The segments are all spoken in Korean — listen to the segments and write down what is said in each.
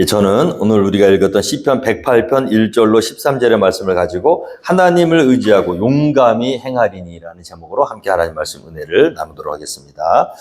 예, 저는 오늘 우리가 읽었던 시편 108편 1절로 13절의 말씀을 가지고 하나님을 의지하고 용감히 행하리니라는 제목으로 함께 하나님 말씀 은혜를 나누도록 하겠습니다.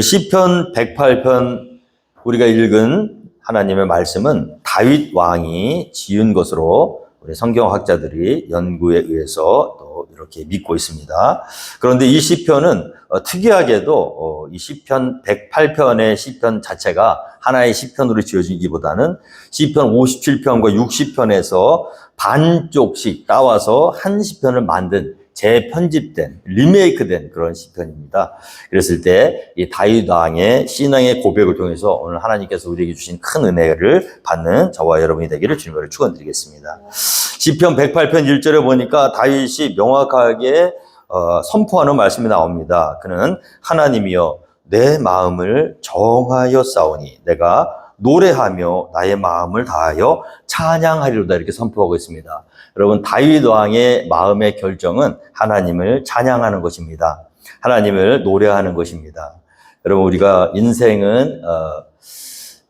시편 108편 우리가 읽은 하나님의 말씀은 다윗 왕이 지은 것으로 우리 성경학자들이 연구에 의해서 또 이렇게 믿고 있습니다. 그런데 이 시편은 특이하게도 이 시편 108편의 시편 자체가 하나의 시편으로 지어지기보다는 시편 57편과 60편에서 반쪽씩 따와서 한 시편을 만든 재편집된 리메이크된 그런 시편입니다. 그랬을 때 이 다윗 왕의 신앙의 고백을 통해서 오늘 하나님께서 우리에게 주신 큰 은혜를 받는 저와 여러분이 되기를 주님으로 축원드리겠습니다. 시편 108편 1절에 보니까 다윗이 명확하게 선포하는 말씀이 나옵니다. 그는 하나님이여 내 마음을 정하여 싸우니 내가 노래하며 나의 마음을 다하여 찬양하리로다 이렇게 선포하고 있습니다. 여러분 다윗 왕의 마음의 결정은 하나님을 찬양하는 것입니다. 하나님을 노래하는 것입니다. 여러분 우리가 인생은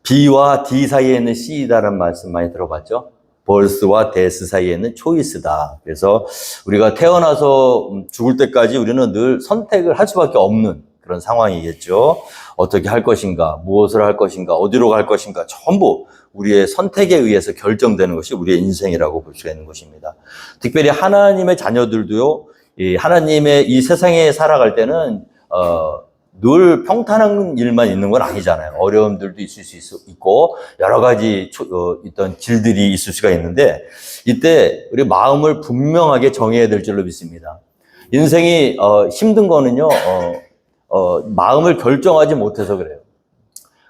B와 D 사이에 있는 C다라는 말씀 많이 들어봤죠? 벌스와 데스 사이에 있는 초이스다. 그래서 우리가 태어나서 죽을 때까지 우리는 늘 선택을 할 수밖에 없는 그런 상황이겠죠. 어떻게 할 것인가, 무엇을 할 것인가, 어디로 갈 것인가 전부 우리의 선택에 의해서 결정되는 것이 우리의 인생이라고 볼 수 있는 것입니다. 특별히 하나님의 자녀들도요. 하나님의 이 세상에 살아갈 때는 늘 평탄한 일만 있는 건 아니잖아요. 어려움들도 있을 수 있고 여러 가지 어떤 길들이 있을 수가 있는데 이때 우리 마음을 분명하게 정해야 될 줄로 믿습니다. 인생이 힘든 거는요. 마음을 결정하지 못해서 그래요.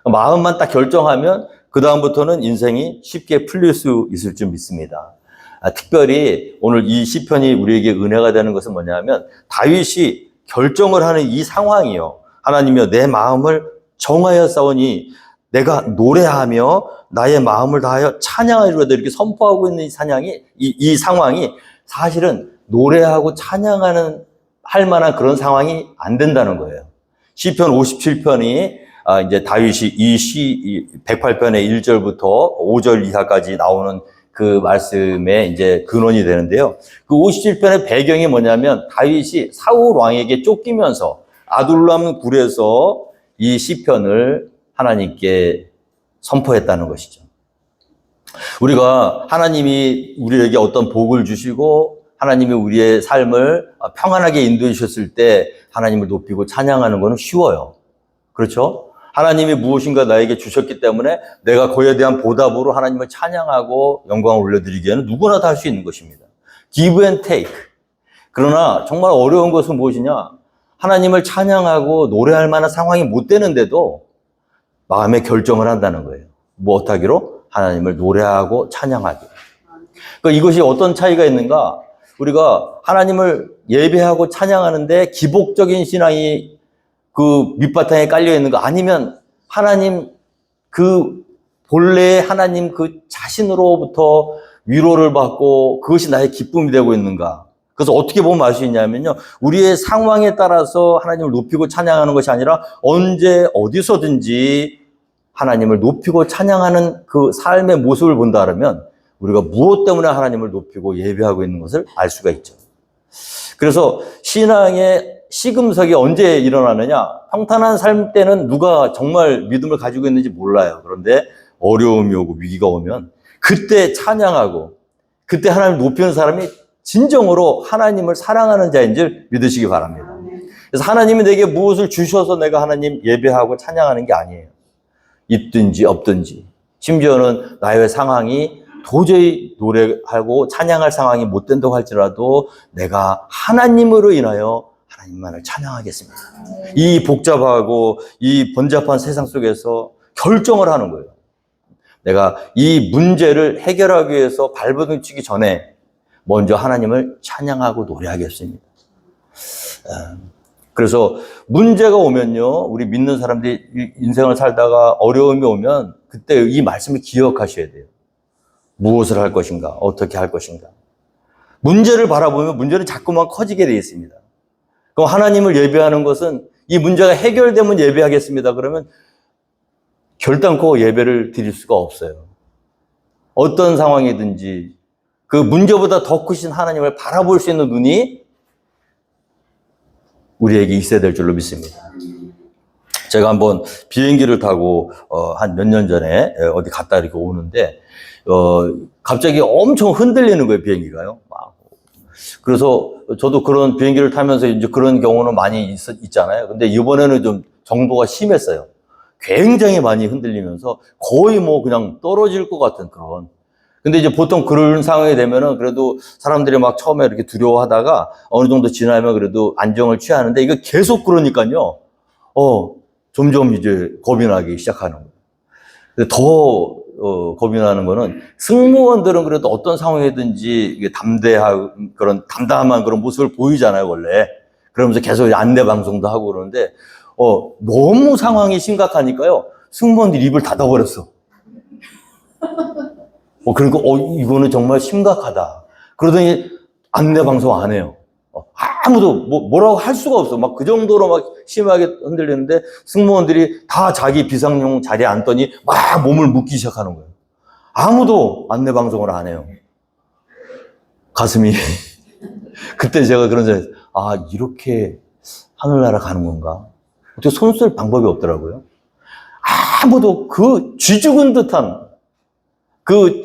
마음만 딱 결정하면 그 다음부터는 인생이 쉽게 풀릴 수 있을 줄 믿습니다. 특별히 오늘 이 시편이 우리에게 은혜가 되는 것은 뭐냐면 다윗이 결정을 하는 이 상황이요. 하나님이여 내 마음을 정하여 싸우니 내가 노래하며 나의 마음을 다하여 찬양하리로다 이렇게 선포하고 있는 이 상황이 사실은 노래하고 찬양하는 할 만한 그런 상황이 안 된다는 거예요. 시편 57편이 이제 다윗이 이 108편의 1절부터 5절 이하까지 나오는 그 말씀의 이제 근원이 되는데요. 그 57편의 배경이 뭐냐면 다윗이 사울 왕에게 쫓기면서 아둘람 굴에서 이 시편을 하나님께 선포했다는 것이죠. 우리가 하나님이 우리에게 어떤 복을 주시고 하나님이 우리의 삶을 평안하게 인도해 주셨을 때 하나님을 높이고 찬양하는 것은 쉬워요. 그렇죠? 하나님이 무엇인가 나에게 주셨기 때문에 내가 그에 대한 보답으로 하나님을 찬양하고 영광을 올려드리기에는 누구나 다 할 수 있는 것입니다. Give and take. 그러나 정말 어려운 것은 무엇이냐? 하나님을 찬양하고 노래할 만한 상황이 못 되는데도 마음의 결정을 한다는 거예요. 무엇하기로? 하나님을 노래하고 찬양하기로. 그러니까 이것이 어떤 차이가 있는가? 우리가 하나님을 예배하고 찬양하는데 기복적인 신앙이 그 밑바탕에 깔려 있는 거 아니면 하나님 그 본래의 하나님 그 자신으로부터 위로를 받고 그것이 나의 기쁨이 되고 있는가? 그래서 어떻게 보면 알 수 있냐면요. 우리의 상황에 따라서 하나님을 높이고 찬양하는 것이 아니라 언제 어디서든지 하나님을 높이고 찬양하는 그 삶의 모습을 본다 그러면 우리가 무엇 때문에 하나님을 높이고 예배하고 있는 것을 알 수가 있죠. 그래서 신앙의 시금석이 언제 일어나느냐? 평탄한 삶 때는 누가 정말 믿음을 가지고 있는지 몰라요. 그런데 어려움이 오고 위기가 오면 그때 찬양하고 그때 하나님을 높이는 사람이 진정으로 하나님을 사랑하는 자인 줄 믿으시기 바랍니다. 그래서 하나님이 내게 무엇을 주셔서 내가 하나님 예배하고 찬양하는 게 아니에요. 있든지 없든지 심지어는 나의 상황이 도저히 노래하고 찬양할 상황이 못 된다고 할지라도 내가 하나님으로 인하여 하나님만을 찬양하겠습니다. 이 복잡하고 이 번잡한 세상 속에서 결정을 하는 거예요. 내가 이 문제를 해결하기 위해서 발버둥 치기 전에 먼저 하나님을 찬양하고 노래하겠습니다. 그래서 문제가 오면요, 우리 믿는 사람들이 인생을 살다가 어려움이 오면 그때 이 말씀을 기억하셔야 돼요. 무엇을 할 것인가, 어떻게 할 것인가. 문제를 바라보면 문제는 자꾸만 커지게 되어 있습니다. 그럼 하나님을 예배하는 것은 이 문제가 해결되면 예배하겠습니다. 그러면 결단코 예배를 드릴 수가 없어요. 어떤 상황이든지 그 문제보다 더 크신 하나님을 바라볼 수 있는 눈이 우리에게 있어야 될 줄로 믿습니다. 제가 한번 비행기를 타고 한 몇 년 전에 어디 갔다 이렇게 오는데 갑자기 엄청 흔들리는 거예요, 비행기가요. 그래서 저도 그런 비행기를 타면서 이제 그런 경우는 많이 있잖아요. 근데 이번에는 좀 정도가 심했어요. 굉장히 많이 흔들리면서 거의 뭐 그냥 떨어질 것 같은 그런. 근데 이제 보통 그런 상황이 되면은 그래도 사람들이 막 처음에 이렇게 두려워하다가 어느 정도 지나면 그래도 안정을 취하는데 이거 계속 그러니까요. 점점 이제 겁이 나기 시작하는 거예요. 근데 더 겁이 나는 거는 승무원들은 그래도 어떤 상황이든지 이게 담대하고 그런 담담한 그런 모습을 보이잖아요, 원래. 그러면서 계속 안내 방송도 하고 그러는데 너무 상황이 심각하니까요. 승무원들이 입을 닫아버렸어. 그러니까 이거는 정말 심각하다. 그러더니 안내 방송 안 해요. 아무도 뭐라고 할 수가 없어. 막 그 정도로 막 심하게 흔들리는데 승무원들이 다 자기 비상용 자리에 앉더니 막 몸을 묶기 시작하는 거예요. 아무도 안내 방송을 안 해요. 가슴이 그때 제가 그런 생각이 이렇게 하늘나라 가는 건가? 어떻게 손 쓸 방법이 없더라고요. 아무도 그 쥐죽은 듯한 그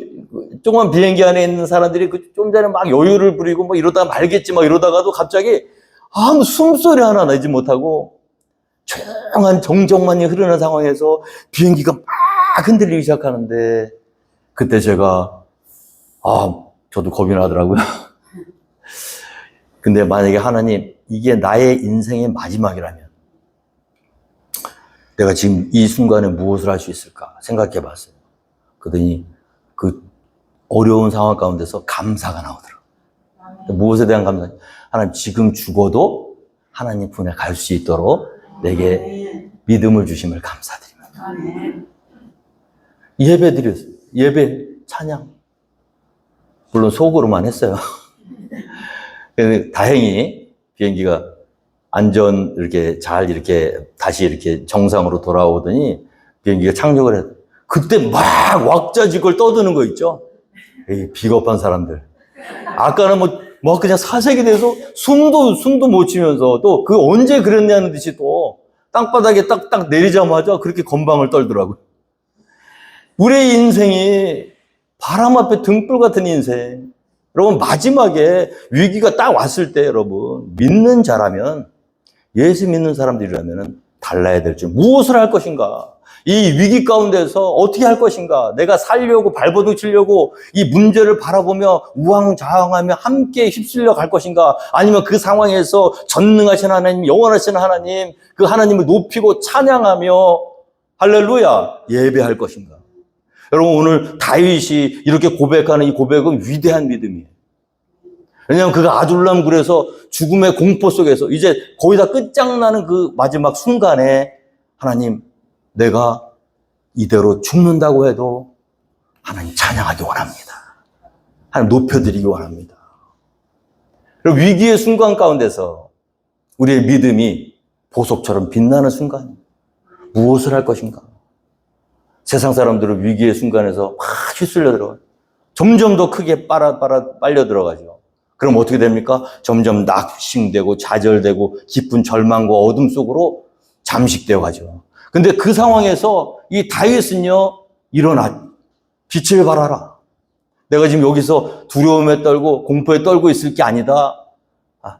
조그만 비행기 안에 있는 사람들이 좀 전에 막 여유를 부리고 뭐 이러다가 말겠지 막 이러다가도 갑자기 아무 숨소리 하나 내지 못하고 조용한 정적만이 흐르는 상황에서 비행기가 막 흔들리기 시작하는데 그때 제가 저도 겁이 나더라고요. 근데 만약에 하나님 이게 나의 인생의 마지막이라면 내가 지금 이 순간에 무엇을 할 수 있을까 생각해 봤어요. 그러더니 그 어려운 상황 가운데서 감사가 나오더라고요. 무엇에 대한 감사? 하나님 지금 죽어도 하나님 품에 갈 수 있도록 내게 믿음을 주심을 감사드립니다. 예배 드렸어요. 예배, 찬양. 물론 속으로만 했어요. 다행히 비행기가 안전 이렇게 잘 이렇게 다시 이렇게 정상으로 돌아오더니 비행기가 착륙을 했어요. 그때 막 왁자지껄 떠드는 거 있죠? 에이, 비겁한 사람들. 아까는 뭐 그냥 사색이 돼서 숨도 못 쉬면서 또 그 언제 그랬냐는 듯이 또 땅바닥에 딱 내리자마자 그렇게 건방을 떨더라고요. 우리의 인생이 바람 앞에 등불 같은 인생. 여러분, 마지막에 위기가 딱 왔을 때 여러분, 믿는 자라면, 예수 믿는 사람들이라면 달라야 될 줄. 무엇을 할 것인가? 이 위기 가운데서 어떻게 할 것인가? 내가 살려고 발버둥 치려고 이 문제를 바라보며 우왕좌왕하며 함께 휩쓸려 갈 것인가? 아니면 그 상황에서 전능하신 하나님, 영원하신 하나님, 그 하나님을 높이고 찬양하며 할렐루야 예배할 것인가? 여러분, 오늘 다윗이 이렇게 고백하는 이 고백은 위대한 믿음이에요. 왜냐하면 그가 아둘람 굴에서 죽음의 공포 속에서 이제 거의 다 끝장나는 그 마지막 순간에 하나님, 내가 이대로 죽는다고 해도 하나님 찬양하기 원합니다. 하나님 높여드리기 원합니다. 그리고 위기의 순간 가운데서 우리의 믿음이 보석처럼 빛나는 순간, 무엇을 할 것인가? 세상 사람들은 위기의 순간에서 막 휘둘려 들어가요. 점점 더 크게 빨려 들어가죠. 그럼 어떻게 됩니까? 점점 낙심되고 좌절되고 깊은 절망과 어둠 속으로 잠식되어 가죠. 근데 그 상황에서 이 다윗은요, 일어나, 빛을 발하라. 내가 지금 여기서 두려움에 떨고 공포에 떨고 있을 게 아니다.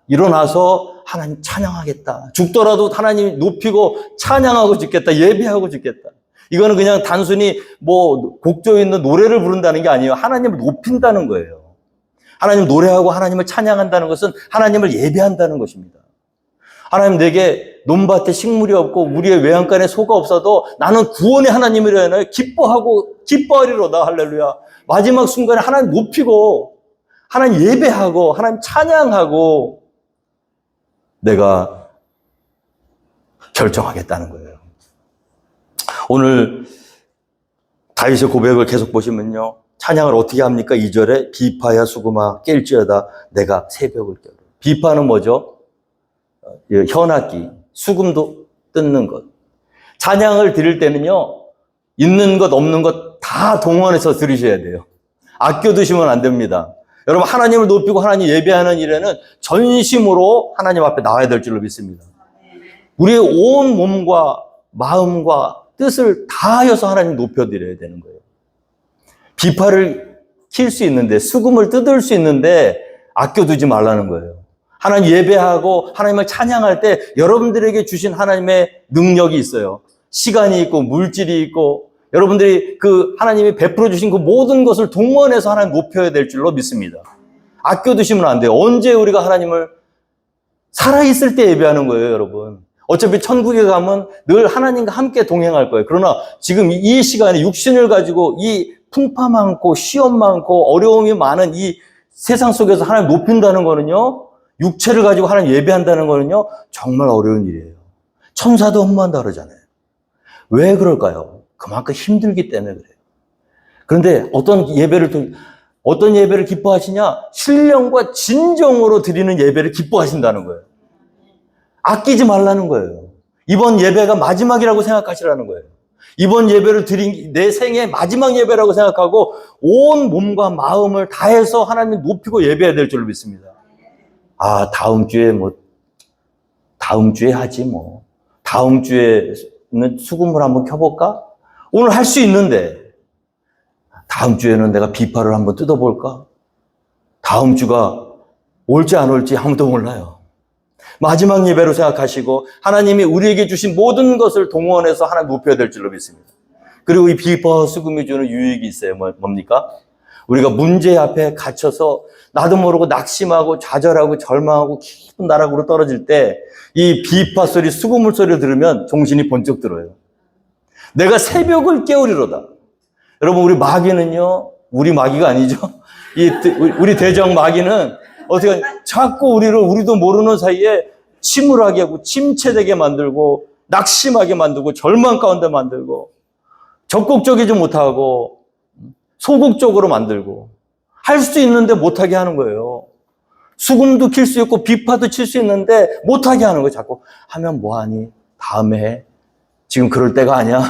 일어나서 하나님 찬양하겠다. 죽더라도 하나님 높이고 찬양하고 죽겠다. 예배하고 죽겠다. 이거는 그냥 단순히 곡조 있는 노래를 부른다는 게 아니에요. 하나님을 높인다는 거예요. 하나님 노래하고 하나님을 찬양한다는 것은 하나님을 예배한다는 것입니다. 하나님, 내게 논밭에 식물이 없고 우리의 외양간에 소가 없어도 나는 구원의 하나님이라 기뻐하리로다. 할렐루야. 마지막 순간에 하나님 높이고 하나님 예배하고 하나님 찬양하고 내가 결정하겠다는 거예요. 오늘 다윗의 고백을 계속 보시면요, 찬양을 어떻게 합니까? 2절에 비파야 수금아 깰지어다 내가 새벽을 깨워. 비파는 뭐죠? 현악기, 수금도 뜯는 것. 찬양을 드릴 때는요, 있는 것 없는 것 다 동원해서 들으셔야 돼요. 아껴두시면 안 됩니다. 여러분, 하나님을 높이고 하나님 예배하는 일에는 전심으로 하나님 앞에 나와야 될 줄로 믿습니다. 우리의 온 몸과 마음과 뜻을 다하여서 하나님 높여드려야 되는 거예요. 비파를 킬 수 있는데, 수금을 뜯을 수 있는데 아껴두지 말라는 거예요. 하나님 예배하고 하나님을 찬양할 때 여러분들에게 주신 하나님의 능력이 있어요. 시간이 있고 물질이 있고 여러분들이 그 하나님이 베풀어 주신 그 모든 것을 동원해서 하나님 높여야 될 줄로 믿습니다. 아껴두시면 안 돼요. 언제 우리가 하나님을 살아있을 때 예배하는 거예요, 여러분. 어차피 천국에 가면 늘 하나님과 함께 동행할 거예요. 그러나 지금 이 시간에 육신을 가지고 이 풍파 많고 시험 많고 어려움이 많은 이 세상 속에서 하나님 높인다는 거는요, 육체를 가지고 하나님 예배한다는 거는요, 정말 어려운 일이에요. 천사도 흠모한다 그러잖아요. 왜 그럴까요? 그만큼 힘들기 때문에 그래요. 그런데 어떤 예배를 기뻐하시냐? 신령과 진정으로 드리는 예배를 기뻐하신다는 거예요. 아끼지 말라는 거예요. 이번 예배가 마지막이라고 생각하시라는 거예요. 이번 예배를 드린 내 생애 마지막 예배라고 생각하고 온 몸과 마음을 다해서 하나님 높이고 예배해야 될 줄로 믿습니다. 아, 다음 주에 하지 뭐. 다음 주에는 수금을 한번 켜볼까? 오늘 할 수 있는데 다음 주에는 내가 비파를 한번 뜯어볼까? 다음 주가 올지 안 올지 아무도 몰라요. 마지막 예배로 생각하시고 하나님이 우리에게 주신 모든 것을 동원해서 하나님 높여야 될 줄로 믿습니다. 그리고 이 비파와 수금이 주는 유익이 있어요. 뭡니까? 우리가 문제 앞에 갇혀서 나도 모르고 낙심하고 좌절하고 절망하고 깊은 나락으로 떨어질 때 이 비파 소리, 수금물 소리를 들으면 정신이 번쩍 들어요. 내가 새벽을 깨우리로다. 여러분, 우리 마귀는요, 우리 마귀가 아니죠. 우리 대적 마귀는 어떻게 자꾸 우리도 모르는 사이에 침울하게 하고 침체되게 만들고 낙심하게 만들고 절망 가운데 만들고 적극적이지 못하고 소극적으로 만들고 할 수 있는데 못하게 하는 거예요. 수금도 킬 수 있고 비파도 칠 수 있는데 못하게 하는 거예요. 자꾸 하면 뭐하니? 다음에 해. 지금 그럴 때가 아니야.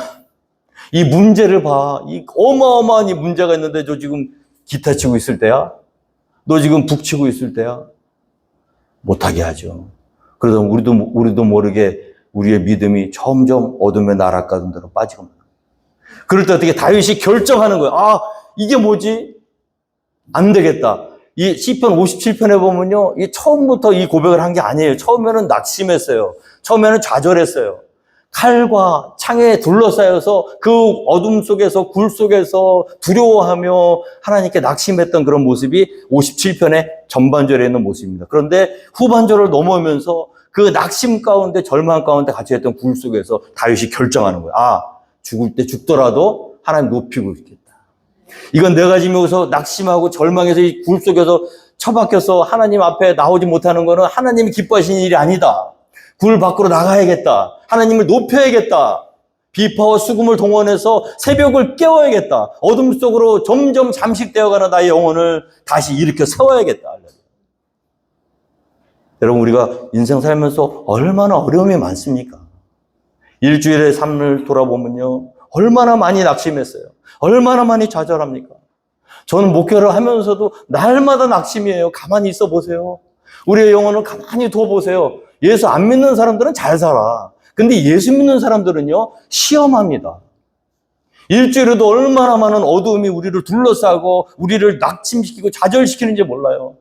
이 문제를 봐. 이 어마어마한 이 문제가 있는데 저 지금 기타 치고 있을 때야? 너 지금 북 치고 있을 때야? 못하게 하죠. 그러다 우리도 모르게 우리의 믿음이 점점 어둠의 나락 가운데로 빠지고 말. 그럴 때 어떻게 다윗이 결정하는 거예요. 아, 이게 뭐지? 안 되겠다. 이 시편 57편에 보면요, 이 처음부터 이 고백을 한 게 아니에요. 처음에는 낙심했어요. 처음에는 좌절했어요. 칼과 창에 둘러싸여서 그 어둠 속에서 굴 속에서 두려워하며 하나님께 낙심했던 그런 모습이 57편의 전반절에 있는 모습입니다. 그런데 후반절을 넘어오면서 그 낙심 가운데 절망 가운데 갇혀있던 굴 속에서 다윗이 결정하는 거예요. 아, 죽을 때 죽더라도 하나님 높이고 있겠다. 이건 내가 지금 여기서 낙심하고 절망해서 이 굴 속에서 처박혀서 하나님 앞에 나오지 못하는 거는 하나님이 기뻐하시는 일이 아니다. 굴 밖으로 나가야겠다. 하나님을 높여야겠다. 비파와 수금을 동원해서 새벽을 깨워야겠다. 어둠 속으로 점점 잠식되어가는 나의 영혼을 다시 일으켜 세워야겠다. 여러분, 우리가 인생 살면서 얼마나 어려움이 많습니까? 일주일의 삶을 돌아보면요, 얼마나 많이 낙심했어요. 얼마나 많이 좌절합니까? 저는 목회를 하면서도 날마다 낙심이에요. 가만히 있어 보세요. 우리의 영혼을 가만히 둬보세요. 예수 안 믿는 사람들은 잘 살아. 근데 예수 믿는 사람들은요, 시험합니다. 일주일에도 얼마나 많은 어두움이 우리를 둘러싸고 우리를 낙심시키고 좌절시키는지 몰라요.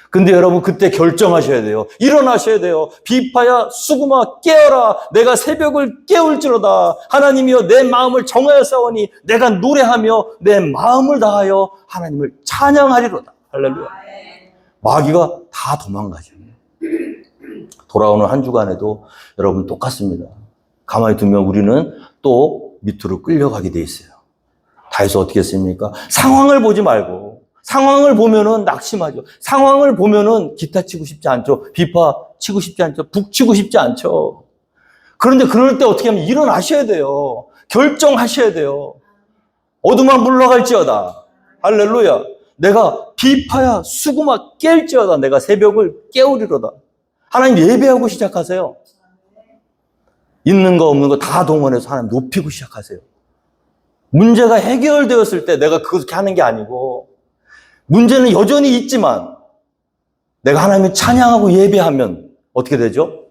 근데 여러분, 그때 결정하셔야 돼요. 일어나셔야 돼요. 비파야 수금아 깨어라. 내가 새벽을 깨울지로다. 하나님이여 내 마음을 정하여 싸우니 내가 노래하며 내 마음을 다하여 하나님을 찬양하리로다. 할렐루야. 마귀가 다 도망가죠. 돌아오는 한 주간에도 여러분 똑같습니다. 가만히 두면 우리는 또 밑으로 끌려가게 돼 있어요. 다해서 어떻게 했습니까? 상황을 보지 말고, 상황을 보면은 낙심하죠. 상황을 보면은 기타 치고 싶지 않죠. 비파 치고 싶지 않죠. 북 치고 싶지 않죠. 그런데 그럴 때 어떻게 하면 일어나셔야 돼요. 결정하셔야 돼요. 어둠아 물러갈지어다. 할렐루야. 내가 비파야 수금아 깰지어다. 내가 새벽을 깨우리로다. 하나님 예배하고 시작하세요. 있는 거 없는 거 다 동원해서 하나님 높이고 시작하세요. 문제가 해결되었을 때 내가 그렇게 하는 게 아니고 문제는 여전히 있지만 내가 하나님을 찬양하고 예배하면 어떻게 되죠?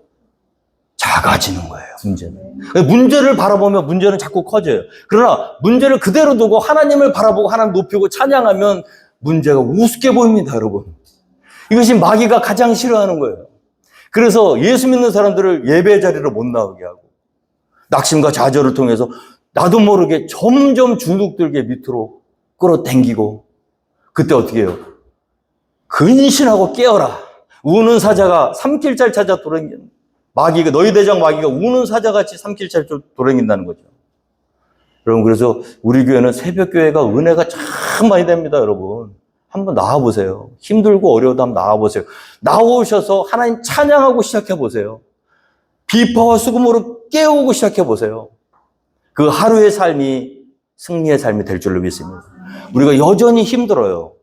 작아지는 거예요, 문제는. 문제를 바라보면 문제는 자꾸 커져요. 그러나 문제를 그대로 두고 하나님을 바라보고 하나님 높이고 찬양하면 문제가 우습게 보입니다, 여러분. 이것이 마귀가 가장 싫어하는 거예요. 그래서 예수 믿는 사람들을 예배 자리로 못 나오게 하고 낙심과 좌절을 통해서 나도 모르게 점점 중독들게 밑으로 끌어당기고 그때 어떻게 해요? 근신하고 깨어라. 우는 사자가 삼킬잘 찾아 돌아다니는 마귀가 너희 대장 마귀가 우는 사자같이 삼킬잘 돌아다닌다는 거죠. 여러분 그래서 우리 교회는 새벽교회가 은혜가 참 많이 됩니다, 여러분. 한번 나와보세요. 힘들고 어려워도 한번 나와보세요. 나오셔서 하나님 찬양하고 시작해보세요. 비파와 수금으로 깨우고 시작해보세요. 그 하루의 삶이 승리의 삶이 될 줄로 믿습니다. 우리가 여전히 힘들어요.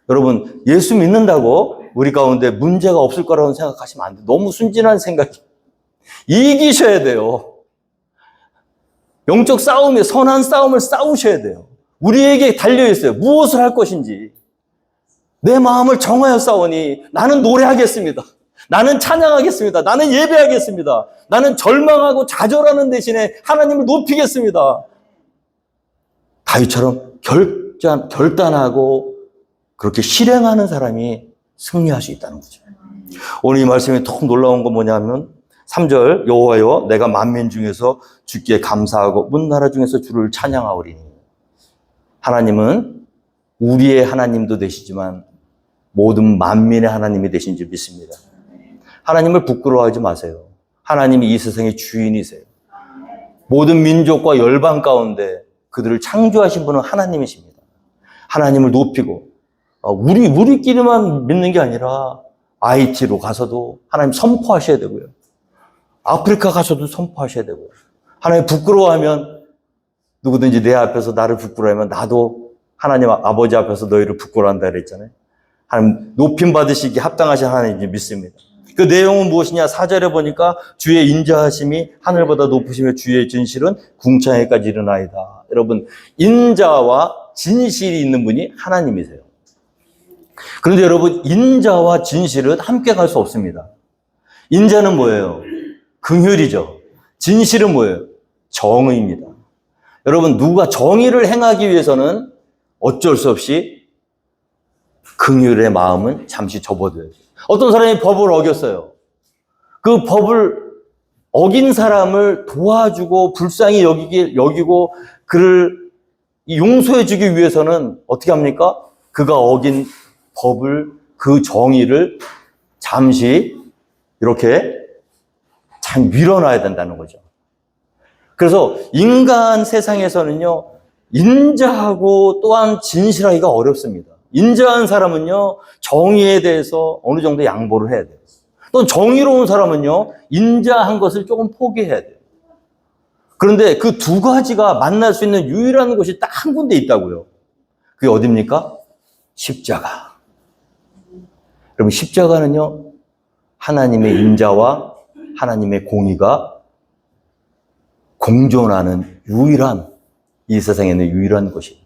여러분 예수 믿는다고 우리 가운데 문제가 없을 거라고 생각하시면 안 돼요. 너무 순진한 생각이. 이기셔야 돼요. 영적 싸움에 선한 싸움을 싸우셔야 돼요. 우리에게 달려있어요. 무엇을 할 것인지. 내 마음을 정하여 싸우니 나는 노래하겠습니다. 나는 찬양하겠습니다. 나는 예배하겠습니다. 나는 절망하고 좌절하는 대신에 하나님을 높이겠습니다. 다윗처럼 결단하고 그렇게 실행하는 사람이 승리할 수 있다는 거죠. 오늘 이 말씀이 더 놀라운 건 뭐냐면 3절 여호와여 내가 만민 중에서 주께 감사하고 문나라 중에서 주를 찬양하오리니. 하나님은 우리의 하나님도 되시지만 모든 만민의 하나님이 되신 줄 믿습니다. 하나님을 부끄러워하지 마세요. 하나님이 이 세상의 주인이세요. 모든 민족과 열방 가운데 그들을 창조하신 분은 하나님이십니다. 하나님을 높이고 우리끼리만 믿는 게 아니라 IT로 가서도 하나님 선포하셔야 되고요. 아프리카 가서도 선포하셔야 되고요. 하나님 부끄러워하면 누구든지 내 앞에서 나를 부끄러워하면 나도 하나님 아버지 앞에서 너희를 부끄러워한다 그랬잖아요. 하나님 높임 받으시기 합당하신 하나님을 믿습니다. 그 내용은 무엇이냐? 4절에 보니까 주의 인자하심이 하늘보다 높으시며 주의 진실은 궁창에까지 이르나이다. 여러분 인자와 진실이 있는 분이 하나님이세요. 그런데 여러분 인자와 진실은 함께 갈 수 없습니다. 인자는 뭐예요? 긍휼이죠. 진실은 뭐예요? 정의입니다. 여러분 누가 정의를 행하기 위해서는 어쩔 수 없이 긍휼의 마음은 잠시 접어둬야 돼요. 어떤 사람이 법을 어겼어요. 그 법을 어긴 사람을 도와주고 불쌍히 여기고 그를 용서해 주기 위해서는 어떻게 합니까? 그가 어긴 법을 그 정의를 잠시 이렇게 잘 밀어놔야 된다는 거죠. 그래서 인간 세상에서는요 인자하고 또한 진실하기가 어렵습니다. 인자한 사람은요 정의에 대해서 어느 정도 양보를 해야 돼요. 또 정의로운 사람은요 인자한 것을 조금 포기해야 돼요. 그런데 그 두 가지가 만날 수 있는 유일한 곳이 딱 한 군데 있다고요. 그게 어디입니까? 십자가. 여러분 십자가는요 하나님의 인자와 하나님의 공의가 공존하는 유일한 이 세상에 있는 유일한 곳이에요.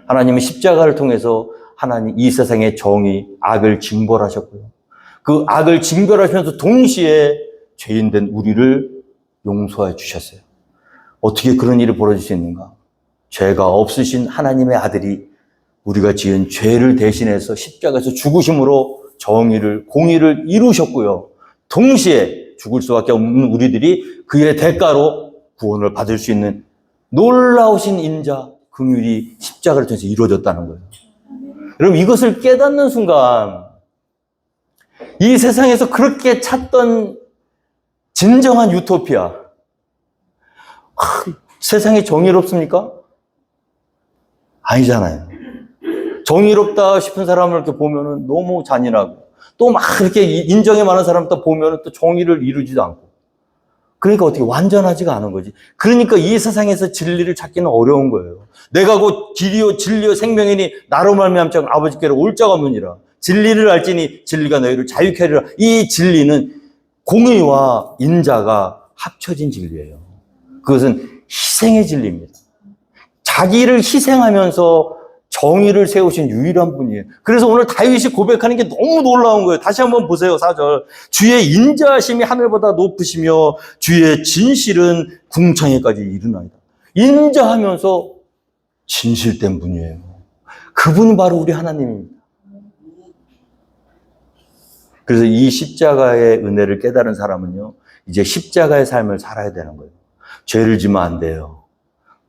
하나님은 십자가를 통해서 하나님 이 세상의 정의, 악을 징벌하셨고요. 그 악을 징벌하시면서 동시에 죄인된 우리를 용서해 주셨어요. 어떻게 그런 일이 벌어질 수 있는가? 죄가 없으신 하나님의 아들이 우리가 지은 죄를 대신해서 십자가에서 죽으심으로 정의를, 공의를 이루셨고요. 동시에 죽을 수밖에 없는 우리들이 그 일의 대가로 구원을 받을 수 있는 놀라우신 인자, 긍휼이 십자가를 통해서 이루어졌다는 거예요. 여러분 이것을 깨닫는 순간 이 세상에서 그렇게 찾던 진정한 유토피아, 세상이 정의롭습니까? 아니잖아요. 정의롭다 싶은 사람을 이렇게 보면은 너무 잔인하고 또 막 이렇게 인정에 많은 사람 또 보면은 또 정의를 이루지도 않고 그러니까 어떻게 완전하지가 않은 거지. 그러니까 이 세상에서 진리를 찾기는 어려운 거예요. 내가 곧 길이요 진리요 생명이니 나로 말미암자 아버지께로 올 자가 없느니라. 진리를 알지니 진리가 너희를 자유케 하리라. 이 진리는 공의와 인자가 합쳐진 진리예요. 그것은 희생의 진리입니다. 자기를 희생하면서 정의를 세우신 유일한 분이에요. 그래서 오늘 다윗이 고백하는 게 너무 놀라운 거예요. 다시 한번 보세요. 4절. 주의 인자하심이 하늘보다 높으시며 주의 진실은 궁창에까지 이르나이다. 인자하면서 진실된 분이에요. 그분이 바로 우리 하나님입니다. 그래서 이 십자가의 은혜를 깨달은 사람은요, 이제 십자가의 삶을 살아야 되는 거예요. 죄를 지면 안 돼요.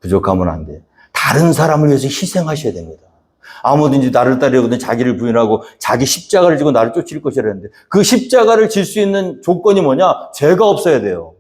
부족하면 안 돼요. 다른 사람을 위해서 희생하셔야 됩니다. 아무든지 나를 따르거든 자기를 부인하고 자기 십자가를 지고 나를 쫓을 것이라 했는데, 그 십자가를 질 수 있는 조건이 뭐냐? 죄가 없어야 돼요.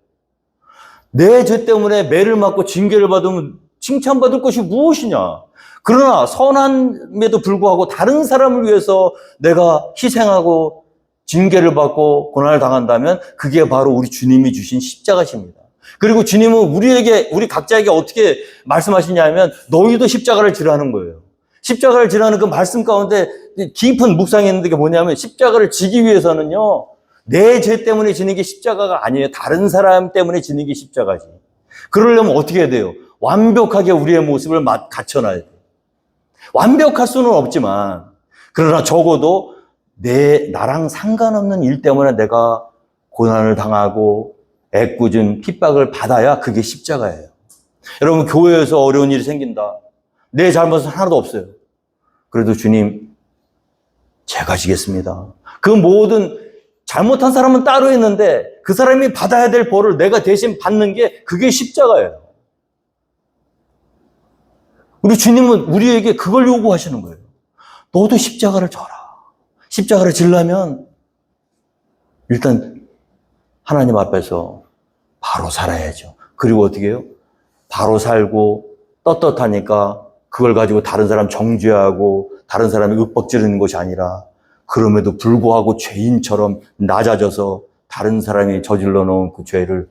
내 죄 때문에 매를 맞고 징계를 받으면 칭찬받을 것이 무엇이냐? 그러나 선함에도 불구하고 다른 사람을 위해서 내가 희생하고 징계를 받고 고난을 당한다면 그게 바로 우리 주님이 주신 십자가십니다. 그리고 주님은 우리 각자에게 어떻게 말씀하시냐면 너희도 십자가를 지라는 거예요. 십자가를 지라는 그 말씀 가운데 깊은 묵상이 있는 게 뭐냐면 십자가를 지기 위해서는요, 내 죄 때문에 지는 게 십자가가 아니에요. 다른 사람 때문에 지는 게 십자가지. 그러려면 어떻게 해야 돼요? 완벽하게 우리의 모습을 갖춰놔야 돼요. 완벽할 수는 없지만, 그러나 적어도 나랑 상관없는 일 때문에 내가 고난을 당하고 애꿎은 핍박을 받아야 그게 십자가예요. 여러분, 교회에서 어려운 일이 생긴다. 내 잘못은 하나도 없어요. 그래도 주님, 제가 지겠습니다. 그 모든 잘못한 사람은 따로 있는데 그 사람이 받아야 될 벌을 내가 대신 받는 게 그게 십자가예요. 우리 주님은 우리에게 그걸 요구하시는 거예요. 너도 십자가를 져라. 십자가를 지려면 일단 하나님 앞에서 바로 살아야죠. 그리고 어떻게 해요? 바로 살고 떳떳하니까 그걸 가지고 다른 사람 정죄하고 다른 사람이 윽박지르는 것이 아니라 그럼에도 불구하고 죄인처럼 낮아져서 다른 사람이 저질러 놓은 그 죄를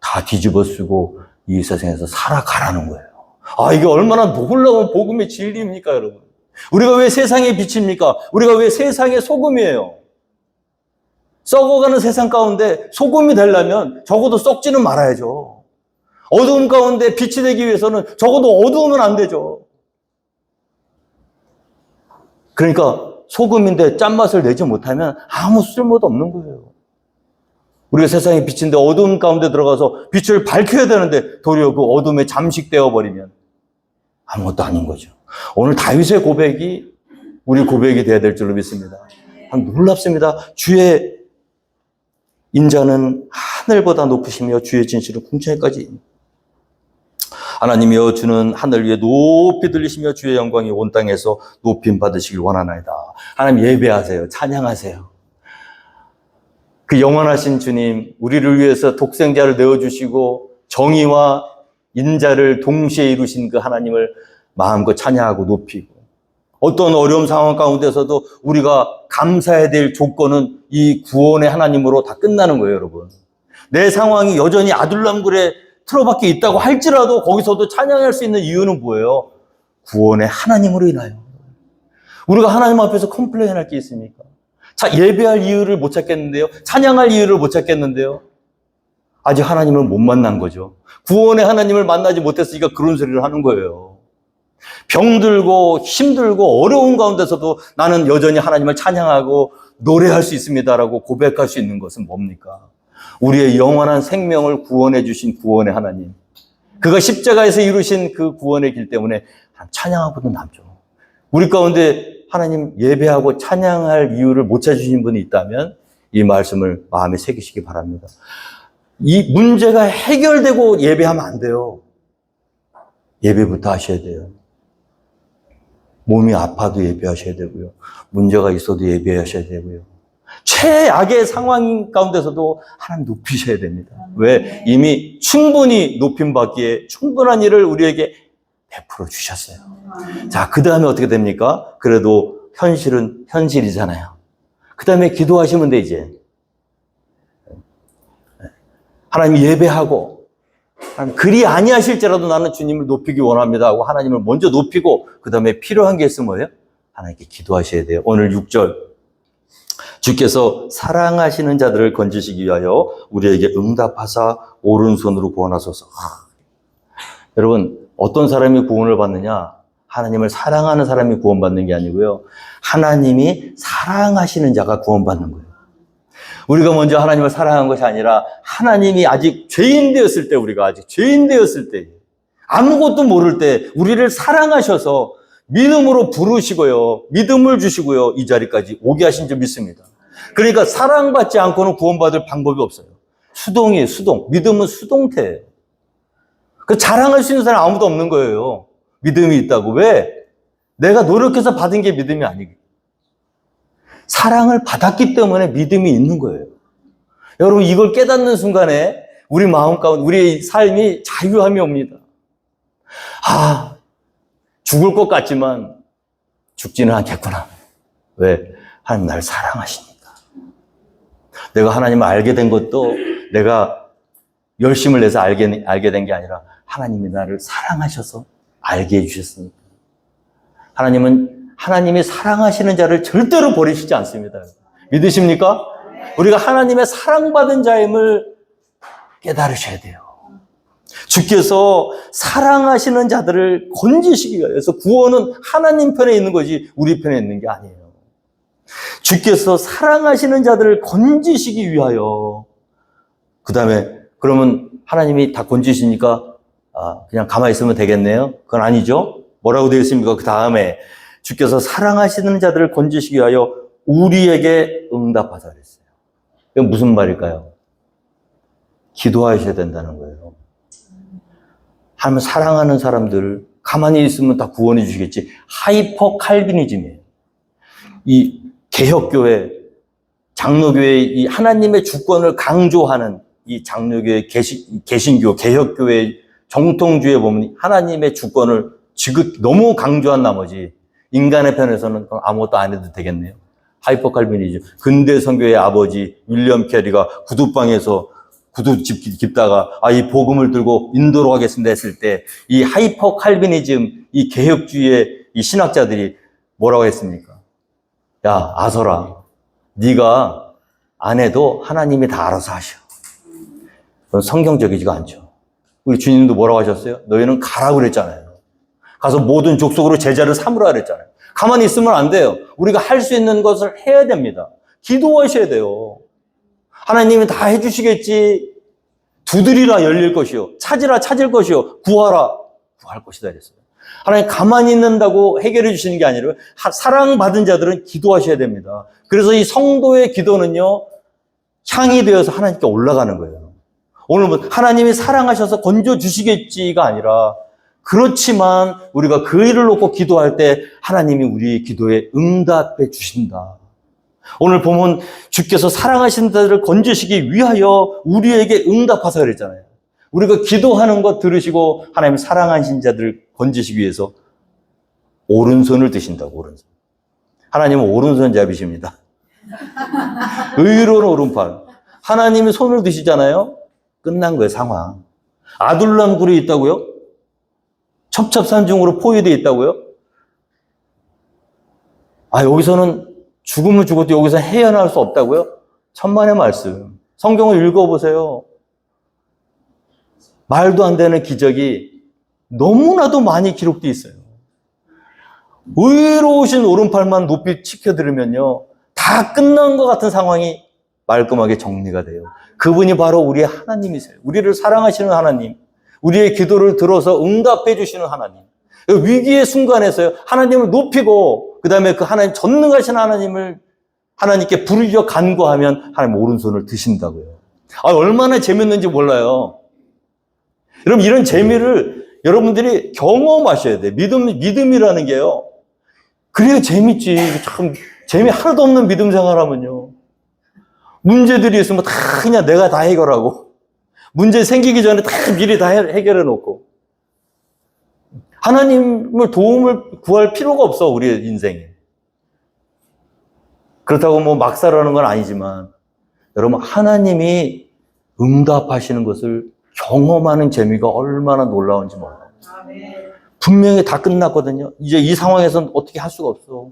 다 뒤집어 쓰고 이 세상에서 살아가라는 거예요. 아, 이게 얼마나 놀라운 복음의 진리입니까, 여러분? 우리가 왜 세상의 빛입니까? 우리가 왜 세상의 소금이에요? 썩어가는 세상 가운데 소금이 되려면 적어도 썩지는 말아야죠. 어두움 가운데 빛이 되기 위해서는 적어도 어두우면 안 되죠. 그러니까 소금인데 짠맛을 내지 못하면 아무 쓸모도 없는 거예요. 우리가 세상의 빛인데 어두움 가운데 들어가서 빛을 밝혀야 되는데 도리어 그 어둠에 잠식되어 버리면 아무것도 아닌 거죠. 오늘 다윗의 고백이 우리 고백이 되어야 될 줄로 믿습니다. 놀랍습니다. 주의 인자는 하늘보다 높으시며 주의 진실은 궁창에까지. 하나님이여, 주는 하늘 위에 높이 들리시며 주의 영광이 온 땅에서 높임 받으시길 원하나이다. 하나님 예배하세요. 찬양하세요. 그 영원하신 주님, 우리를 위해서 독생자를 내어주시고 정의와 인자를 동시에 이루신 그 하나님을 마음껏 찬양하고 높이고, 어떤 어려운 상황 가운데서도 우리가 감사해야 될 조건은 이 구원의 하나님으로 다 끝나는 거예요, 여러분. 내 상황이 여전히 아둘람굴에 틀어박혀 있다고 할지라도 거기서도 찬양할 수 있는 이유는 뭐예요? 구원의 하나님으로 인하여. 우리가 하나님 앞에서 컴플레인할 게 있습니까? 자, 예배할 이유를 못 찾겠는데요. 찬양할 이유를 못 찾겠는데요. 아직 하나님을 못 만난 거죠. 구원의 하나님을 만나지 못했으니까 그런 소리를 하는 거예요. 병들고 힘들고 어려운 가운데서도 나는 여전히 하나님을 찬양하고 노래할 수 있습니다라고 고백할 수 있는 것은 뭡니까? 우리의 영원한 생명을 구원해 주신 구원의 하나님. 그가 십자가에서 이루신 그 구원의 길 때문에 찬양하고도 남죠. 우리 가운데 하나님 예배하고 찬양할 이유를 못 찾으신 분이 있다면 이 말씀을 마음에 새기시기 바랍니다. 이 문제가 해결되고 예배하면 안 돼요. 예배부터 하셔야 돼요. 몸이 아파도 예배하셔야 되고요. 문제가 있어도 예배하셔야 되고요. 최악의 상황 가운데서도 하나님 높이셔야 됩니다. 왜? 이미 충분히 높임받기에 충분한 일을 우리에게 베풀어 주셨어요. 자, 그 다음에 어떻게 됩니까? 그래도 현실은 현실이잖아요. 그 다음에 기도하시면 돼, 이제. 하나님 예배하고, 그리 아니하실지라도 나는 주님을 높이기 원합니다 하고 하나님을 먼저 높이고, 그 다음에 필요한 게 있으면 뭐예요? 하나님께 기도하셔야 돼요. 오늘 6절. 주께서 사랑하시는 자들을 건지시기 위하여 우리에게 응답하사 오른손으로 구원하소서. 여러분, 어떤 사람이 구원을 받느냐? 하나님을 사랑하는 사람이 구원받는 게 아니고요. 하나님이 사랑하시는 자가 구원받는 거예요. 우리가 먼저 하나님을 사랑한 것이 아니라 하나님이 아직 죄인 되었을 때, 우리가 아직 죄인 되었을 때, 아무것도 모를 때 우리를 사랑하셔서 믿음으로 부르시고요. 믿음을 주시고요. 이 자리까지 오게 하신 줄 믿습니다. 그러니까 사랑받지 않고는 구원받을 방법이 없어요. 수동이에요, 수동. 믿음은 수동태예요. 그 자랑할 수 있는 사람 아무도 없는 거예요. 믿음이 있다고. 왜? 내가 노력해서 받은 게 믿음이 아니고. 사랑을 받았기 때문에 믿음이 있는 거예요. 여러분, 이걸 깨닫는 순간에 우리 마음 가운데, 우리의 삶이 자유함이 옵니다. 죽을 것 같지만 죽지는 않겠구나. 왜? 하나님 나를 사랑하시니까. 내가 하나님을 알게 된 것도 내가 열심을 내서 알게 된 게 아니라 하나님이 나를 사랑하셔서 알게 해주셨으니까. 하나님이 사랑하시는 자를 절대로 버리시지 않습니다. 믿으십니까? 우리가 하나님의 사랑받은 자임을 깨달으셔야 돼요. 주께서 사랑하시는 자들을 건지시기 위해서 구원은 하나님 편에 있는 거지 우리 편에 있는 게 아니에요. 주께서 사랑하시는 자들을 건지시기 위하여. 그 다음에 그러면 하나님이 다 건지시니까 그냥 가만히 있으면 되겠네요? 그건 아니죠. 뭐라고 되어 있습니까? 그 다음에 주께서 사랑하시는 자들을 건지시기 위하여 우리에게 응답하사 그랬어요. 이건 무슨 말일까요? 기도하셔야 된다는 거예요. 하나님 사랑하는 사람들 가만히 있으면 다 구원해 주시겠지. 하이퍼 칼비니즘이에요. 이 개혁교회, 장로교회 이 하나님의 주권을 강조하는 이 장로교회, 개신교, 개혁교회 정통주의에 보면 하나님의 주권을 너무 강조한 나머지 인간의 편에서는 아무것도 안 해도 되겠네요. 하이퍼 칼비니즘. 근대 선교의 아버지 윌리엄 캐리가 구두방에서 구두집 깁다가 이 복음을 들고 인도로 가겠습니다 했을 때 이 하이퍼 칼비니즘, 이 개혁주의의 이 신학자들이 뭐라고 했습니까? 야, 아서라. 네가 안 해도 하나님이 다 알아서 하셔. 그건 성경적이지가 않죠. 우리 주님도 뭐라고 하셨어요? 너희는 가라고 그랬잖아요. 가서 모든 족속으로 제자를 삼으라 그랬잖아요. 가만히 있으면 안 돼요. 우리가 할 수 있는 것을 해야 됩니다. 기도하셔야 돼요. 하나님이 다 해주시겠지. 두드리라 열릴 것이요. 찾으라 찾을 것이요. 구하라 구할 것이다 그랬어요. 하나님 가만히 있는다고 해결해 주시는 게 아니라 사랑받은 자들은 기도하셔야 됩니다. 그래서 이 성도의 기도는요. 향이 되어서 하나님께 올라가는 거예요. 오늘 하나님이 사랑하셔서 건져주시겠지가 아니라 그렇지만 우리가 그 일을 놓고 기도할 때 하나님이 우리의 기도에 응답해 주신다. 오늘 보면 주께서 사랑하신 자들을 건지시기 위하여 우리에게 응답하사 그랬잖아요. 우리가 기도하는 것 들으시고 하나님 사랑하신 자들을 건지시기 위해서 오른손을 드신다고. 오른손. 하나님은 오른손잡이십니다. 의로운 오른팔. 하나님이 손을 드시잖아요. 끝난 거예요. 상황. 아둘람 굴이 있다고요? 첩첩산중으로 포위되어 있다고요? 여기서는 죽으면 죽어도 여기서 헤어나올 수 없다고요? 천만의 말씀. 성경을 읽어보세요. 말도 안 되는 기적이 너무나도 많이 기록되어 있어요. 의로우신 오른팔만 높이 치켜들으면요. 다 끝난 것 같은 상황이 말끔하게 정리가 돼요. 그분이 바로 우리의 하나님이세요. 우리를 사랑하시는 하나님. 우리의 기도를 들어서 응답해 주시는 하나님. 위기의 순간에서요. 하나님을 높이고 그 다음에 그 하나님 전능하신 하나님께 부르짖어 간구하면 하나님 오른손을 드신다고요. 얼마나 재밌는지 몰라요. 여러분 이런 재미를 여러분들이 경험하셔야 돼요. 믿음이라는 게요. 그래야 재밌지. 참 재미 하나도 없는 믿음 생활하면요. 문제들이 있으면 다 그냥 내가 다 해결하고 문제 생기기 전에 다 미리 다 해결해 놓고 하나님을 도움을 구할 필요가 없어 우리의 인생에. 그렇다고 막 살아가는 건 아니지만 여러분 하나님이 응답하시는 것을 경험하는 재미가 얼마나 놀라운지 몰라요. 분명히 다 끝났거든요. 이제 이 상황에서는 어떻게 할 수가 없어.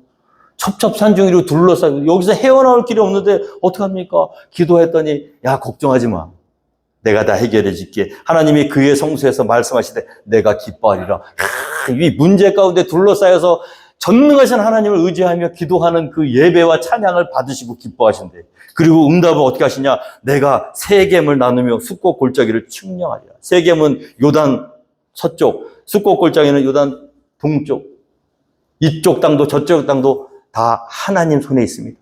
첩첩산중으로 둘러싸고 여기서 헤어나올 길이 없는데 어떡합니까? 기도했더니 야 걱정하지 마. 내가 다 해결해 줄게. 하나님이 그의 성수에서 말씀하시되 내가 기뻐하리라. 이 문제 가운데 둘러싸여서 전능하신 하나님을 의지하며 기도하는 그 예배와 찬양을 받으시고 기뻐하신대. 그리고 응답은 어떻게 하시냐? 내가 세겜을 나누며 숫꽃 골짜기를 측량하리라. 세겜은 요단 서쪽, 숫꽃 골짜기는 요단 동쪽. 이쪽 땅도 저쪽 땅도 다 하나님 손에 있습니다.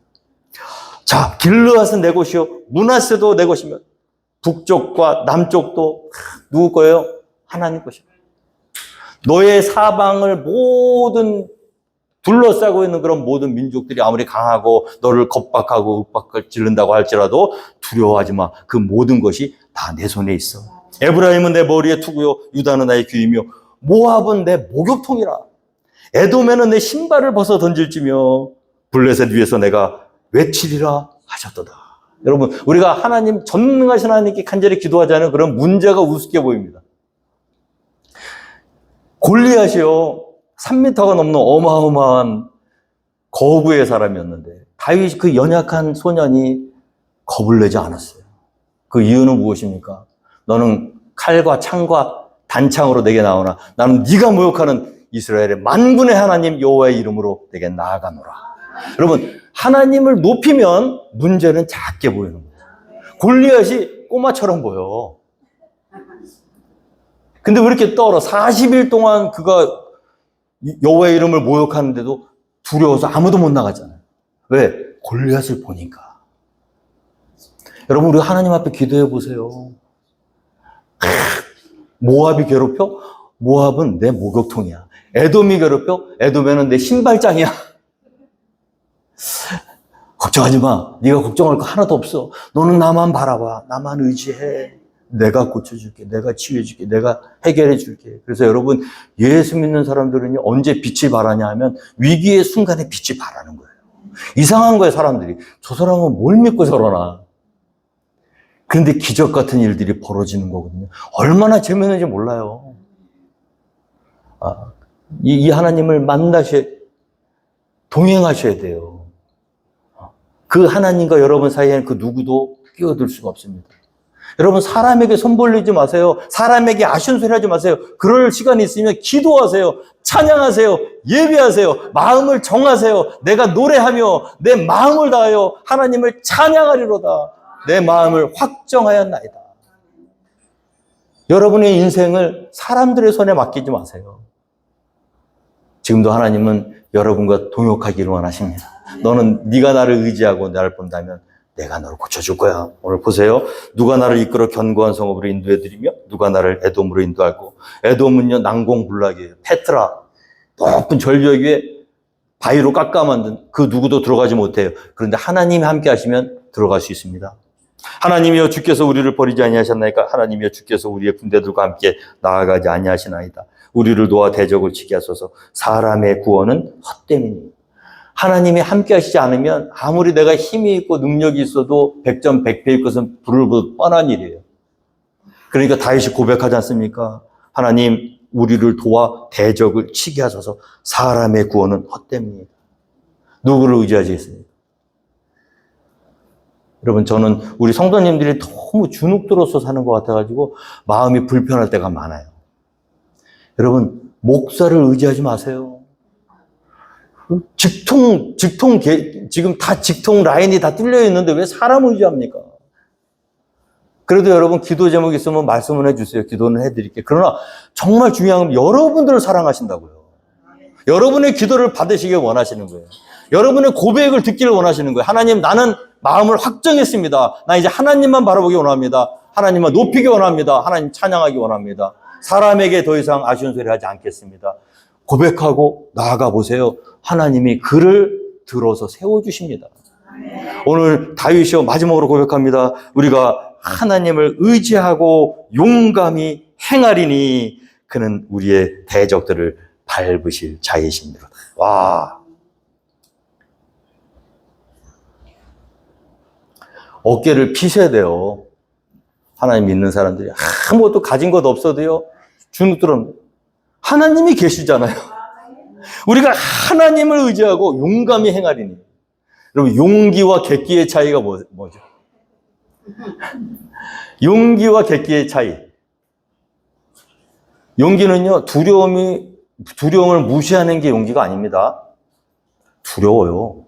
자, 길르앗은 내 곳이요, 므낫세도 내 곳이며 북쪽과 남쪽도 누구 거예요? 하나님 것이요. 너의 사방을 모든 둘러싸고 있는 그런 모든 민족들이 아무리 강하고 너를 겁박하고 윽박을 지른다고 할지라도 두려워하지 마. 그 모든 것이 다 내 손에 있어. 에브라임은 내 머리에 투구요, 유다는 나의 귀이며 모압은 내 목욕통이라. 에돔에는 내 신발을 벗어 던질지며 블레셋 위에서 내가 외치리라 하셨도다. 여러분, 우리가 하나님, 전능하신 하나님께 간절히 기도하자는 그런 문제가 우습게 보입니다. 골리앗이요, 3m가 넘는 어마어마한 거구의 사람이었는데 다윗이 그 연약한 소년이 겁을 내지 않았어요. 그 이유는 무엇입니까? 너는 칼과 창과 단창으로 내게 나오나 나는 네가 모욕하는 이스라엘의 만군의 하나님 여호와의 이름으로 내게 나아가노라. 여러분, 하나님을 높이면 문제는 작게 보이는 거예요. 골리앗이 꼬마처럼 보여. 근데 왜 이렇게 떨어? 40일 동안 그가 여호와의 이름을 모욕하는데도 두려워서 아무도 못 나가잖아요. 왜? 골리앗을 보니까. 여러분, 우리 하나님 앞에 기도해 보세요. 모압이 괴롭혀? 모압은 내 목욕통이야. 에돔이 괴롭혀? 에돔에는 내 신발장이야. 걱정하지 마. 네가 걱정할 거 하나도 없어. 너는 나만 바라봐. 나만 의지해. 내가 고쳐줄게. 내가 치유해줄게. 내가 해결해줄게. 그래서 여러분, 예수 믿는 사람들은 언제 빛이 바라냐 하면 위기의 순간에 빛이 바라는 거예요. 이상한 거예요, 사람들이. 저 사람은 뭘 믿고 저러나. 그런데 기적 같은 일들이 벌어지는 거거든요. 얼마나 재밌는지 몰라요. 이 하나님을 동행하셔야 돼요. 그 하나님과 여러분 사이에는 그 누구도 끼어들 수가 없습니다. 여러분, 사람에게 손 벌리지 마세요. 사람에게 아쉬운 소리 하지 마세요. 그럴 시간이 있으면 기도하세요. 찬양하세요. 예배하세요. 마음을 정하세요. 내가 노래하며 내 마음을 다하여 하나님을 찬양하리로다. 내 마음을 확정하였나이다. 여러분의 인생을 사람들의 손에 맡기지 마세요. 지금도 하나님은 여러분과 동역하기를 원하십니다. 너는 네가 나를 의지하고 나를 본다면 내가 너를 고쳐줄 거야. 오늘 보세요. 누가 나를 이끌어 견고한 성읍으로 인도해드리며 누가 나를 에돔으로 인도하고, 에돔은요 난공불락이에요. 페트라, 높은 절벽 위에 바위로 깎아 만든 그 누구도 들어가지 못해요. 그런데 하나님이 함께 하시면 들어갈 수 있습니다. 하나님이여 주께서 우리를 버리지 아니하셨나이까? 하나님이여 주께서 우리의 군대들과 함께 나아가지 아니하시나이다. 우리를 도와 대적을 치게 하소서. 사람의 구원은 헛됨이니. 하나님이 함께 하시지 않으면 아무리 내가 힘이 있고 능력이 있어도 100점 100패일 것은 불을 보듯 뻔한 일이에요. 그러니까 다윗이 고백하지 않습니까? 하나님, 우리를 도와 대적을 치게 하소서. 사람의 구원은 헛됨입니다. 누구를 의지하시겠습니까? 여러분, 저는 우리 성도님들이 너무 주눅들어서 사는 것 같아가지고 마음이 불편할 때가 많아요. 여러분, 목사를 의지하지 마세요. 지금 다 직통 라인이 다 뚫려 있는데 왜 사람 의지합니까? 그래도 여러분, 기도 제목 있으면 말씀을 해주세요. 기도는 해드릴게요. 그러나 정말 중요한 건 여러분들을 사랑하신다고요. 여러분의 기도를 받으시길 원하시는 거예요. 여러분의 고백을 듣기를 원하시는 거예요. 하나님, 나는 마음을 확정했습니다. 나 이제 하나님만 바라보기 원합니다. 하나님만 높이기 원합니다. 하나님 찬양하기 원합니다. 사람에게 더 이상 아쉬운 소리 하지 않겠습니다. 고백하고 나아가 보세요. 하나님이 그를 들어서 세워주십니다. 오늘 다윗이요 마지막으로 고백합니다. 우리가 하나님을 의지하고 용감히 행하리니 그는 우리의 대적들을 밟으실 자이십니다. 와, 어깨를 피셔야 돼요. 하나님 믿는 사람들이 아무것도 가진 것 없어도요 주눅들어. 하나님이 계시잖아요. 우리가 하나님을 의지하고 용감히 행하리니. 여러분, 용기와 객기의 차이가 뭐죠? 용기와 객기의 차이. 용기는요, 두려움이 두려움을 무시하는 게 용기가 아닙니다. 두려워요.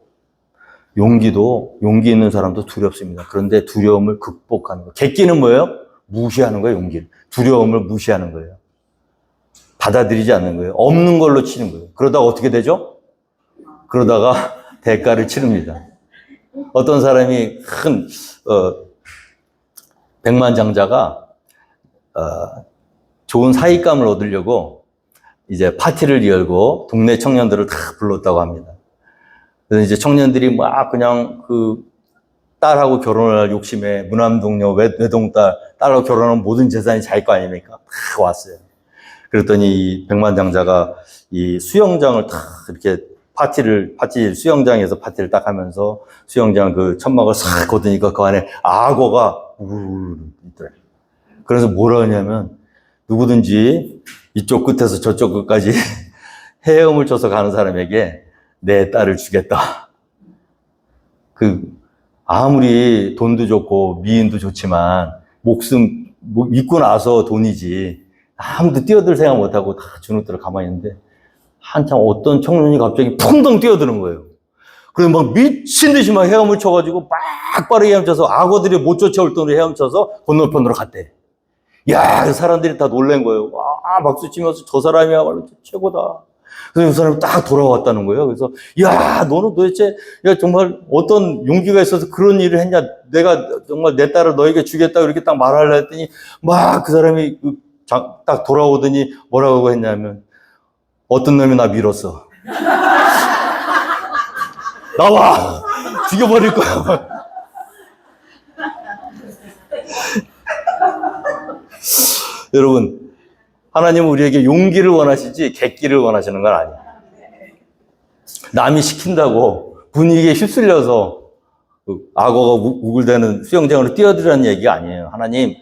용기 있는 사람도 두렵습니다. 그런데 두려움을 극복하는 거예요. 객기는 뭐예요? 무시하는 거예요, 용기를. 두려움을 무시하는 거예요. 받아들이지 않는 거예요. 없는 걸로 치는 거예요. 그러다가 어떻게 되죠? 그러다가 대가를 치릅니다. 어떤 사람이 큰 백만장자가 좋은 사익감을 얻으려고 이제 파티를 열고 동네 청년들을 다 불렀다고 합니다. 그래서 이제 청년들이 막 그냥 그 딸하고 결혼을 할 욕심에 무남동녀 외동딸 딸하고 결혼하면 모든 재산이 자기 거 아닙니까? 다 왔어요. 그랬더니 이 백만장자가 이 수영장을 다 이렇게 수영장에서 파티를 딱 하면서 수영장 그 천막을 싹 걷으니까 그 안에 악어가 우르르 있더래요. 그래서 뭐라 하냐면 누구든지 이쪽 끝에서 저쪽 끝까지 헤엄을 쳐서 가는 사람에게 내 딸을 주겠다. 아무리 돈도 좋고 미인도 좋지만 목숨 믿고 나서 돈이지 아무도 뛰어들 생각 못하고 다 주눅들을 가만히 있는데 한참 어떤 청년이 갑자기 풍덩 뛰어드는 거예요. 그래서 막 미친 듯이 막 헤엄을 쳐가지고 막 빠르게 헤엄쳐서 악어들이 못 쫓아올 정도로 헤엄쳐서 건너편으로 갔대. 야, 그 사람들이 다 놀란 거예요. 와, 박수 치면서 저 사람이야말로 최고다. 그래서 그 사람이 딱 돌아왔다는 거예요. 그래서 야, 너는 도대체 정말 어떤 용기가 있어서 그런 일을 했냐? 내가 정말 내 딸을 너에게 주겠다 이렇게 딱 말하려 했더니 막 그 사람이 딱 돌아오더니 뭐라고 했냐면 어떤 놈이 나 밀었어. 나와! 죽여버릴 거야. 여러분, 하나님은 우리에게 용기를 원하시지 객기를 원하시는 건 아니에요. 남이 시킨다고 분위기에 휩쓸려서 악어가 우글대는 수영장으로 뛰어들라는 얘기가 아니에요. 하나님,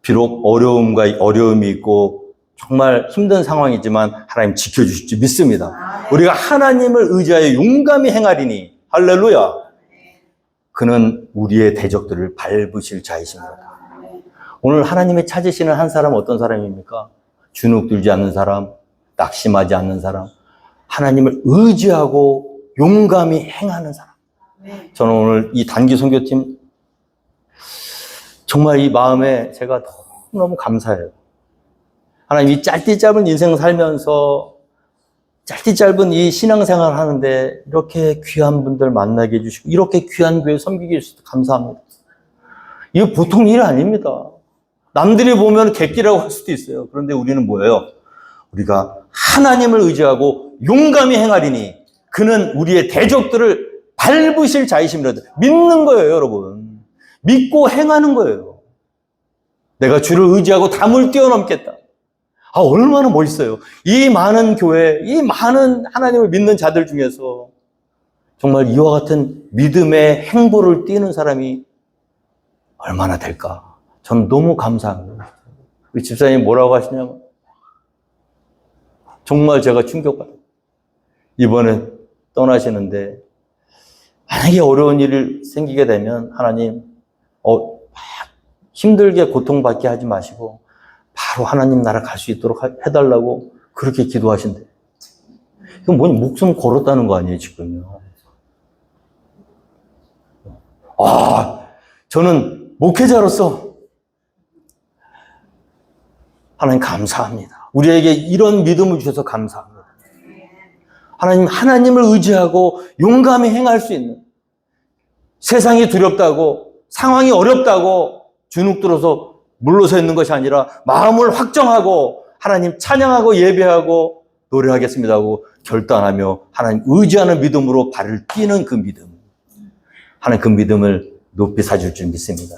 비록 어려움이 있고 정말 힘든 상황이지만 하나님 지켜주실 줄 믿습니다. 우리가 하나님을 의지하여 용감히 행하리니 할렐루야. 그는 우리의 대적들을 밟으실 자이십니다. 오늘 하나님이 찾으시는 한 사람은 어떤 사람입니까? 주눅 들지 않는 사람, 낙심하지 않는 사람, 하나님을 의지하고 용감히 행하는 사람. 저는 오늘 이 단기 선교팀 정말 이 마음에 제가 너무 감사해요. 하나님 이 짧은 인생 살면서 짧은 이 신앙생활 하는데 이렇게 귀한 분들 만나게 해주시고 이렇게 귀한 교회 섬기게 해주셔서 감사합니다. 이거 보통 일 아닙니다. 남들이 보면 객기라고 할 수도 있어요. 그런데 우리는 뭐예요? 우리가 하나님을 의지하고 용감히 행하리니 그는 우리의 대적들을 밟으실 자이심이라도 믿는 거예요, 여러분. 믿고 행하는 거예요. 내가 주를 의지하고 담을 뛰어넘겠다. 아, 얼마나 멋있어요. 이 많은 교회, 이 많은 하나님을 믿는 자들 중에서 정말 이와 같은 믿음의 행보를 띠는 사람이 얼마나 될까? 전 너무 감사합니다. 우리 집사님이 뭐라고 하시냐면 정말 제가 충격받아요. 이번에 떠나시는데 만약에 어려운 일이 생기게 되면 하나님 힘들게 고통받게 하지 마시고 바로 하나님 나라 갈 수 있도록 해달라고 그렇게 기도하신대요. 이건 뭐냐, 목숨 걸었다는 거 아니에요, 지금요. 저는 목회자로서 하나님 감사합니다. 우리에게 이런 믿음을 주셔서 감사합니다. 하나님을 의지하고 용감히 행할 수 있는, 세상이 두렵다고 상황이 어렵다고 주눅들어서 물러서 있는 것이 아니라 마음을 확정하고 하나님 찬양하고 예배하고 노래하겠습니다 하고 결단하며 하나님 의지하는 믿음으로 발을 뛰는 그 믿음, 하나님 그 믿음을 높이 사줄 줄 믿습니다.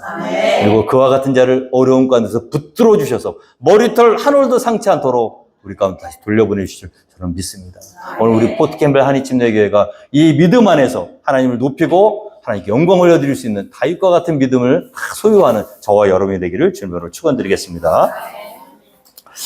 그리고 그와 같은 자를 어려운 가운데서 붙들어 주셔서 머리털 한 올도 상치 않도록 우리 가운데 다시 돌려보내주실 줄 저는 믿습니다. 오늘 우리 포트캠벨 한인침례교회가 이 믿음 안에서 하나님을 높이고 하나님께 영광을 올려드릴 수 있는 다윗과 같은 믿음을 소유하는 저와 여러분이 되기를 주님으로 축원드리겠습니다.